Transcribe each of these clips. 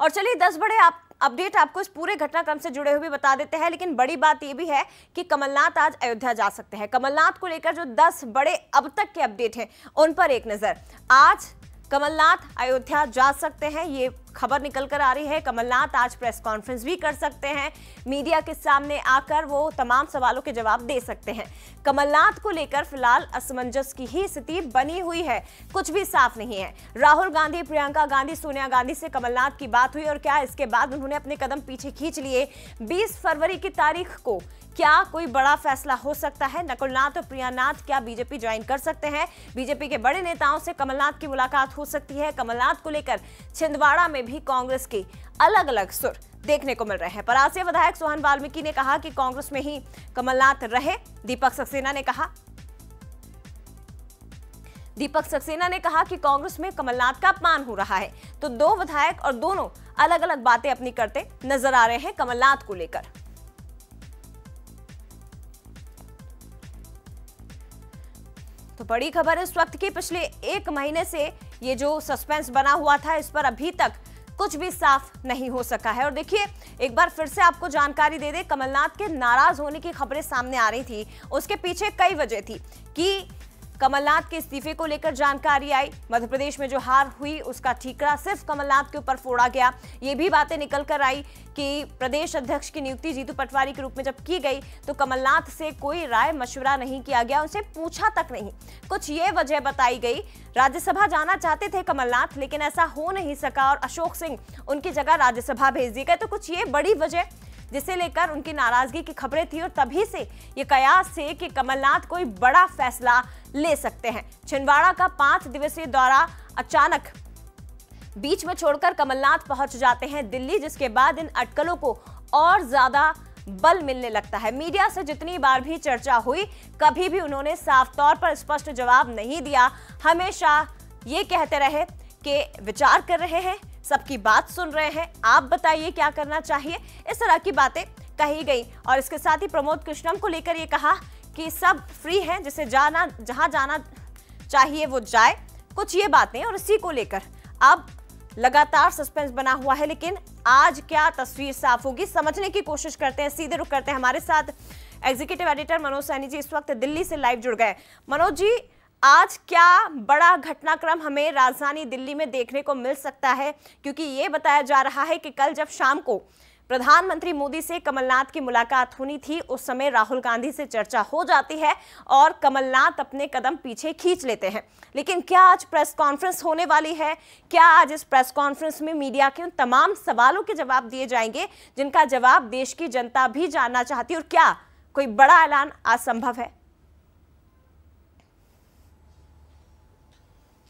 और चलिए 10 बड़े अपडेट आपको इस पूरे घटनाक्रम से जुड़े हुए बता देते हैं। लेकिन बड़ी बात यह भी है कि कमलनाथ आज अयोध्या जा सकते हैं। कमलनाथ को लेकर जो 10 बड़े अब तक के अपडेट हैं उन पर एक नजर। आज कमलनाथ अयोध्या जा सकते हैं, ये खबर निकल कर आ रही है। कमलनाथ आज प्रेस कॉन्फ्रेंस भी कर सकते हैं, मीडिया के सामने आकर वो तमाम सवालों के जवाब दे सकते हैं। कमलनाथ को लेकर फिलहाल असमंजस की ही स्थिति बनी हुई है, कुछ भी साफ नहीं है। राहुल गांधी, प्रियंका गांधी, सोनिया गांधी से कमलनाथ की बात हुई और क्या इसके बाद उन्होंने अपने कदम पीछे खींच लिए। 20 फरवरी की तारीख को क्या कोई बड़ा फैसला हो सकता है? नकुलनाथ और प्रियानाथ क्या बीजेपी ज्वाइन कर सकते हैं? बीजेपी के बड़े नेताओं से कमलनाथ की मुलाकात हो सकती है। कमलनाथ को लेकर छिंदवाड़ा में भी कांग्रेस के अलग अलग सुर देखने को मिल रहे हैं। परासिया विधायक सोहन वाल्मीकि ने कहा कि कांग्रेस में ही कमलनाथ रहे। दीपक सक्सेना ने कहा कि कांग्रेस में कमलनाथ का अपमान हो रहा है। तो दो विधायक और दोनों अलग अलग बातें अपनी करते नजर आ रहे हैं कमलनाथ को लेकर। तो बड़ी खबर इस वक्त की, पिछले 1 महीने से ये जो सस्पेंस बना हुआ था इस पर अभी तक कुछ भी साफ नहीं हो सका है। और देखिए एक बार फिर से आपको जानकारी दे दे, कमलनाथ के नाराज होने की खबरें सामने आ रही थी। उसके पीछे कई वजह थी कि कमलनाथ के इस्तीफे को लेकर जानकारी आई। मध्य प्रदेश में जो हार हुई उसका ठीकरा सिर्फ कमलनाथ के ऊपर फोड़ा गया। ये भी बातें निकल कर आई कि प्रदेश अध्यक्ष की नियुक्ति जीतू पटवारी के रूप में जब की गई तो कमलनाथ से कोई राय मशवरा नहीं किया गया, उनसे पूछा तक नहीं। कुछ ये वजह बताई गई, राज्यसभा जाना चाहते थे कमलनाथ लेकिन ऐसा हो नहीं सका और अशोक सिंह उनकी जगह राज्यसभा भेज दिए गए। तो कुछ ये बड़ी वजह जिसे लेकर उनकी नाराजगी की खबरें थी और तभी से ये कयास थे कि कमलनाथ कोई बड़ा फैसला ले सकते हैं। छिंदवाड़ा का 5 दिवसीय दौरा अचानक बीच में छोड़कर कमलनाथ पहुंच जाते हैं दिल्ली, जिसके बाद इन अटकलों को और ज्यादा बल मिलने लगता है। मीडिया से जितनी बार भी चर्चा हुई कभी भी उन्होंने साफ तौर पर स्पष्ट जवाब नहीं दिया। हमेशा ये कहते रहे कि विचार कर रहे हैं, सबकी बात सुन रहे हैं, आप बताइए क्या करना चाहिए, इस तरह की बातें कही गई। और इसके साथ ही प्रमोद कृष्णम को लेकर ये कहा कि सब फ्री हैं, जिसे जहां जाना चाहिए वो जाए। कुछ ये बातें और इसी को लेकर अब लगातार सस्पेंस बना हुआ है। लेकिन आज क्या तस्वीर साफ होगी समझने की कोशिश करते हैं। सीधे रुक करते हैं, हमारे साथ एग्जीक्यूटिव एडिटर मनोज सैनी जी इस वक्त दिल्ली से लाइव जुड़ गए। मनोज जी, आज क्या बड़ा घटनाक्रम हमें राजधानी दिल्ली में देखने को मिल सकता है? क्योंकि ये बताया जा रहा है कि कल जब शाम को प्रधानमंत्री मोदी से कमलनाथ की मुलाकात होनी थी उस समय राहुल गांधी से चर्चा हो जाती है और कमलनाथ अपने कदम पीछे खींच लेते हैं। लेकिन क्या आज प्रेस कॉन्फ्रेंस होने वाली है? क्या आज इस प्रेस कॉन्फ्रेंस में मीडिया के उन तमाम सवालों के जवाब दिए जाएंगे जिनका जवाब देश की जनता भी जानना चाहती है? और क्या कोई बड़ा ऐलान आज संभव है?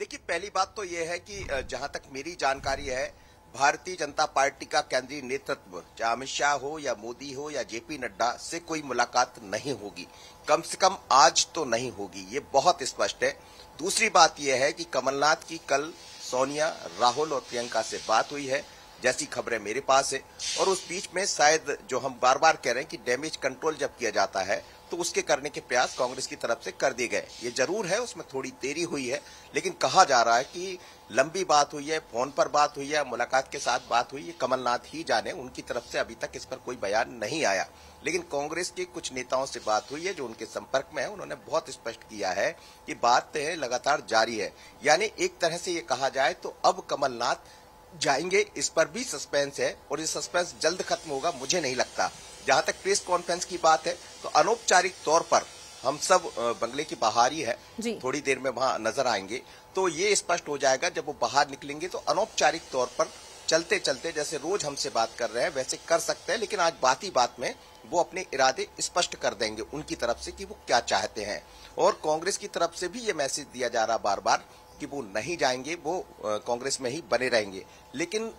देखिए, पहली बात तो यह है कि जहां तक मेरी जानकारी है, भारतीय जनता पार्टी का केंद्रीय नेतृत्व, चाहे अमित शाह हो या मोदी हो या जेपी नड्डा, से कोई मुलाकात नहीं होगी। कम से कम आज तो नहीं होगी, ये बहुत स्पष्ट है। दूसरी बात यह है कि कमलनाथ की कल सोनिया, राहुल और प्रियंका से बात हुई है, जैसी खबरें मेरे पास है। और उस बीच में शायद जो हम बार बार कह रहे हैं कि डैमेज कंट्रोल जब किया जाता है तो उसके करने के प्रयास कांग्रेस की तरफ से कर दिए गए। ये जरूर है, उसमें थोड़ी देरी हुई है, लेकिन कहा जा रहा है कि लंबी बात हुई है, फोन पर बात हुई है, मुलाकात के साथ बात हुई है। कमलनाथ ही जाने, उनकी तरफ से अभी तक इस पर कोई बयान नहीं आया। लेकिन कांग्रेस के कुछ नेताओं से बात हुई है जो उनके संपर्क में है, उन्होंने बहुत स्पष्ट किया है कि बात लगातार जारी है। यानी एक तरह से ये कहा जाए तो अब कमलनाथ जाएंगे, इस पर भी सस्पेंस है और ये सस्पेंस जल्द खत्म होगा मुझे नहीं लगता। जहां तक प्रेस कॉन्फ्रेंस की बात है तो अनौपचारिक तौर पर हम सब बंगले की बाहर ही है, थोड़ी देर में वहां नजर आएंगे तो ये स्पष्ट हो जाएगा। जब वो बाहर निकलेंगे तो अनौपचारिक तौर पर चलते चलते जैसे रोज हमसे बात कर रहे हैं वैसे कर सकते हैं, लेकिन आज बात ही बात में वो अपने इरादे स्पष्ट कर देंगे उनकी तरफ से कि वो क्या चाहते हैं। और कांग्रेस की तरफ से भी ये मैसेज दिया जा रहा बार बार कि वो नहीं जाएंगे, वो कांग्रेस में ही बने रहेंगे। लेकिन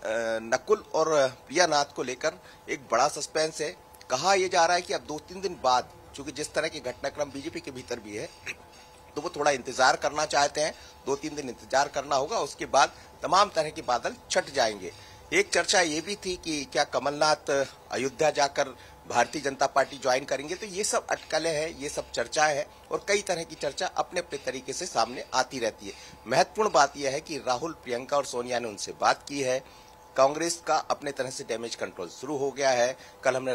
नकुल और प्रियानाथ को लेकर एक बड़ा सस्पेंस है। कहा यह जा रहा है कि अब 2-3 दिन बाद, चूंकि जिस तरह के घटनाक्रम बीजेपी के भीतर भी है, तो वो थोड़ा इंतजार करना चाहते हैं। 2-3 दिन इंतजार करना होगा, उसके बाद तमाम तरह के बादल छट जाएंगे। एक चर्चा ये भी थी कि क्या कमलनाथ अयोध्या जाकर भारतीय जनता पार्टी ज्वाइन करेंगे, तो ये सब अटकलें हैं, ये सब चर्चाएं हैं और कई तरह की चर्चा अपने अपने तरीके से सामने आती रहती है। महत्वपूर्ण बात यह है कि राहुल, प्रियंका और सोनिया ने उनसे बात की है। कांग्रेस का अपने तरह से डैमेज कंट्रोल शुरू हो गया है। कल हमने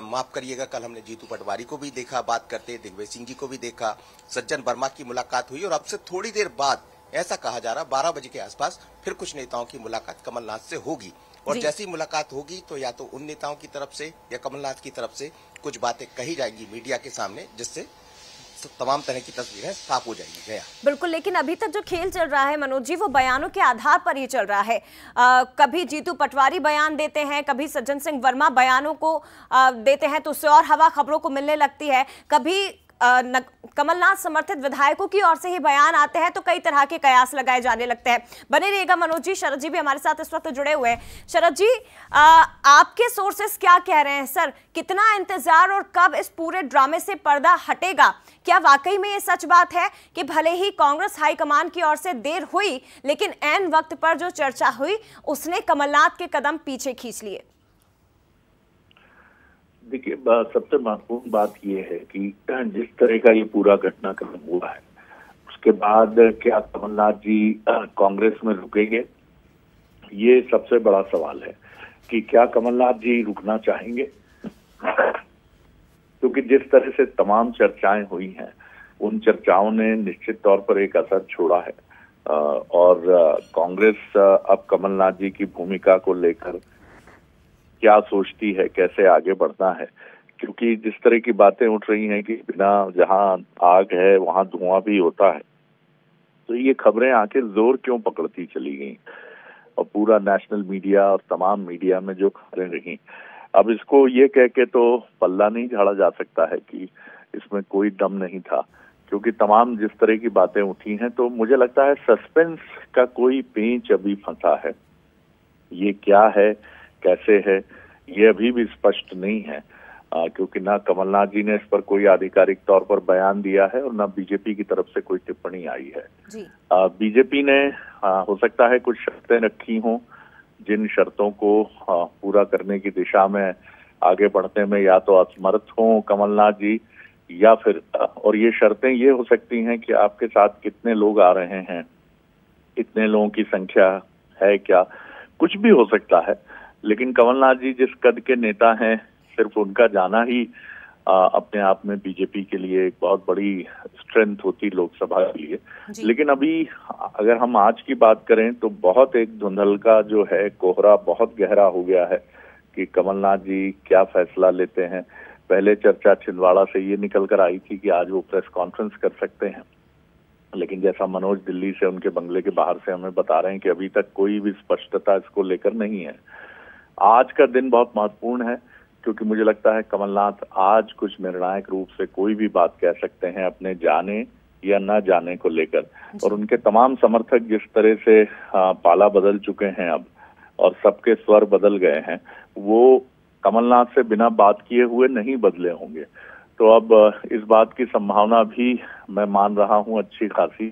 माफ करिएगा, कल हमने जीतू पटवारी को भी देखा बात करते, दिग्विजय सिंह जी को भी देखा, सज्जन वर्मा की मुलाकात हुई और अब से थोड़ी देर बाद ऐसा कहा जा रहा 12 बजे के आसपास फिर कुछ नेताओं की मुलाकात कमलनाथ से होगी। और जैसी मुलाकात होगी तो या तो उन नेताओं की तरफ से या कमलनाथ की तरफ से कुछ बातें कही जाएंगी मीडिया के सामने, जिससे तमाम तरह की तस्वीरें साफ हो जाएंगी। गया बिल्कुल, लेकिन अभी तक जो खेल चल रहा है मनोज जी, वो बयानों के आधार पर ही चल रहा है। कभी जीतू पटवारी बयान देते हैं, कभी सज्जन सिंह वर्मा बयानों को देते हैं तो उससे और हवा खबरों को मिलने लगती है। कभी कमलनाथ समर्थित विधायकों की ओर से ही बयान आते हैं तो कई तरह के कयास लगाए जाने लगते हैं। बने रहिएगा मनोज जी। शरद जी भी हमारे साथ इस वक्त जुड़े हुए हैं। शरद जी, आपके सोर्सेस क्या कह रहे हैं? सर, कितना इंतजार और कब इस पूरे ड्रामे से पर्दा हटेगा? क्या वाकई में ये सच बात है कि भले ही कांग्रेस हाईकमान की ओर से देर हुई, लेकिन ऐन वक्त पर जो चर्चा हुई उसने कमलनाथ के कदम पीछे खींच लिए? देखिए, सबसे महत्वपूर्ण बात यह है कि जिस तरह का ये पूरा घटनाक्रम हुआ है उसके बाद क्या कमलनाथ जी कांग्रेस में रुकेंगे, ये सबसे बड़ा सवाल है कि क्या कमलनाथ जी रुकना चाहेंगे। क्योंकि जिस तरह से तमाम चर्चाएं हुई हैं उन चर्चाओं ने निश्चित तौर पर एक असर छोड़ा है और कांग्रेस अब कमलनाथ जी की भूमिका को लेकर क्या सोचती है, कैसे आगे बढ़ना है। क्योंकि जिस तरह की बातें उठ रही हैं कि बिना जहां आग है वहां धुआं भी होता है, तो ये खबरें आके जोर क्यों पकड़ती चली गई और पूरा नेशनल मीडिया और तमाम मीडिया में जो खबरें रही, अब इसको ये कह के तो पल्ला नहीं झाड़ा जा सकता है कि इसमें कोई दम नहीं था। क्योंकि तमाम जिस तरह की बातें उठी हैं तो मुझे लगता है सस्पेंस का कोई पेंच अभी फंसा है। ये क्या है, कैसे है, ये अभी भी स्पष्ट नहीं है क्योंकि ना कमलनाथ जी ने इस पर कोई आधिकारिक तौर पर बयान दिया है और ना बीजेपी की तरफ से कोई टिप्पणी आई है। बीजेपी ने हो सकता है कुछ शर्तें रखी हों, जिन शर्तों को पूरा करने की दिशा में आगे बढ़ने में या तो असमर्थ हों कमलनाथ जी, या फिर और ये शर्तें ये हो सकती हैं कि आपके साथ कितने लोग आ रहे हैं, इतने लोगों की संख्या है क्या, कुछ भी हो सकता है। लेकिन कमलनाथ जी जिस कद के नेता हैं, सिर्फ उनका जाना ही अपने आप में बीजेपी के लिए एक बहुत बड़ी स्ट्रेंथ होती लोकसभा के लिए। लेकिन अभी अगर हम आज की बात करें तो बहुत एक धुंधल का जो है कोहरा बहुत गहरा हो गया है कि कमलनाथ जी क्या फैसला लेते हैं। पहले चर्चा छिंदवाड़ा से ये निकल कर आई थी कि आज वो प्रेस कॉन्फ्रेंस कर सकते हैं, लेकिन जैसा मनोज दिल्ली से उनके बंगले के बाहर से हमें बता रहे हैं कि अभी तक कोई भी स्पष्टता इसको लेकर नहीं है। आज का दिन बहुत महत्वपूर्ण है क्योंकि मुझे लगता है कमलनाथ आज कुछ निर्णायक रूप से कोई भी बात कह सकते हैं अपने जाने या न जाने को लेकर। और उनके तमाम समर्थक जिस तरह से पाला बदल चुके हैं अब और सबके स्वर बदल गए हैं, वो कमलनाथ से बिना बात किए हुए नहीं बदले होंगे। तो अब इस बात की संभावना भी मैं मान रहा हूं अच्छी खासी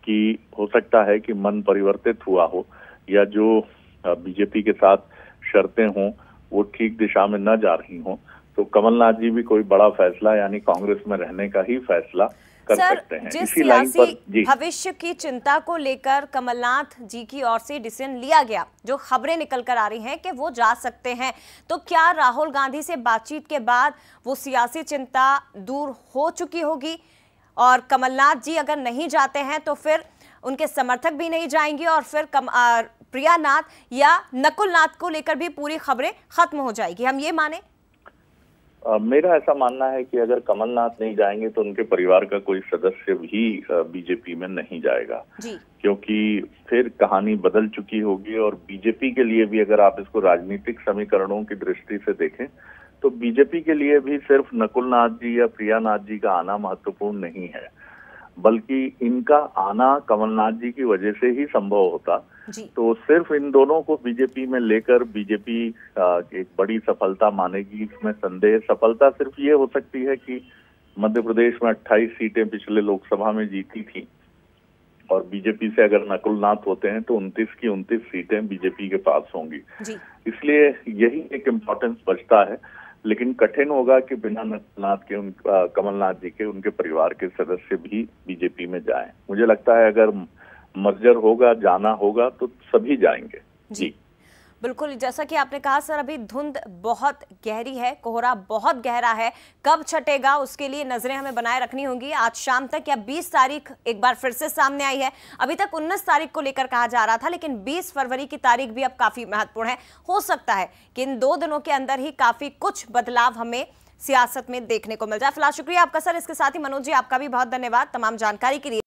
कि हो सकता है कि मन परिवर्तित हुआ हो या जो बीजेपी के साथ शर्तें हों वो ठीक दिशा में न जा रही हों, तो कमलनाथ जी भी कोई बड़ा फैसला यानी कांग्रेस में रहने का ही फैसला कर सकते हैं। जिस सियासी भविष्य की चिंता को लेकर कमलनाथ जी की ओर से डिसीजन लिया गया, जो खबरें निकल कर आ रही हैं कि वो जा सकते हैं, तो क्या राहुल गांधी से बातचीत के बाद वो सियासी चिंता दूर हो चुकी होगी और कमलनाथ जी अगर नहीं जाते हैं तो फिर उनके समर्थक भी नहीं जाएंगे और फिर प्रिया नाथ या नकुल नाथ को लेकर भी पूरी खबरें खत्म हो जाएगी, हम ये माने? मेरा ऐसा मानना है कि अगर कमलनाथ नहीं जाएंगे तो उनके परिवार का कोई सदस्य भी बीजेपी में नहीं जाएगा जी। क्योंकि फिर कहानी बदल चुकी होगी और बीजेपी के लिए भी अगर आप इसको राजनीतिक समीकरणों की दृष्टि से देखें तो बीजेपी के लिए भी सिर्फ नकुल नाथ जी या प्रिया नाथ जी का आना महत्वपूर्ण नहीं है, बल्कि इनका आना कमलनाथ जी की वजह से ही संभव होता। तो सिर्फ इन दोनों को बीजेपी में लेकर बीजेपी एक बड़ी सफलता मानेगी, इसमें संदेह। सफलता सिर्फ ये हो सकती है कि मध्य प्रदेश में 28 सीटें पिछले लोकसभा में जीती थी और बीजेपी से अगर नकुल नाथ होते हैं तो 29 की 29 सीटें बीजेपी के पास होंगी। इसलिए यही एक इम्पोर्टेंस बचता है। लेकिन कठिन होगा कि बिना नकुलनाथ के कमलनाथ जी के उनके परिवार के सदस्य भी बीजेपी में जाएं। मुझे लगता है अगर मर्जर होगा, जाना होगा तो सभी जाएंगे जी। बिल्कुल, जैसा कि आपने कहा सर, अभी धुंध बहुत गहरी है, कोहरा बहुत गहरा है। कब छटेगा उसके लिए नजरें हमें बनाए रखनी होंगी। आज शाम तक या 20 तारीख एक बार फिर से सामने आई है। अभी तक 19 तारीख को लेकर कहा जा रहा था, लेकिन 20 फरवरी की तारीख भी अब काफी महत्वपूर्ण है। हो सकता है कि इन 2 दिनों के अंदर ही काफी कुछ बदलाव हमें सियासत में देखने को मिल जाए। फिलहाल शुक्रिया आपका सर। इसके साथ ही मनोज जी, आपका भी बहुत धन्यवाद तमाम जानकारी के लिए।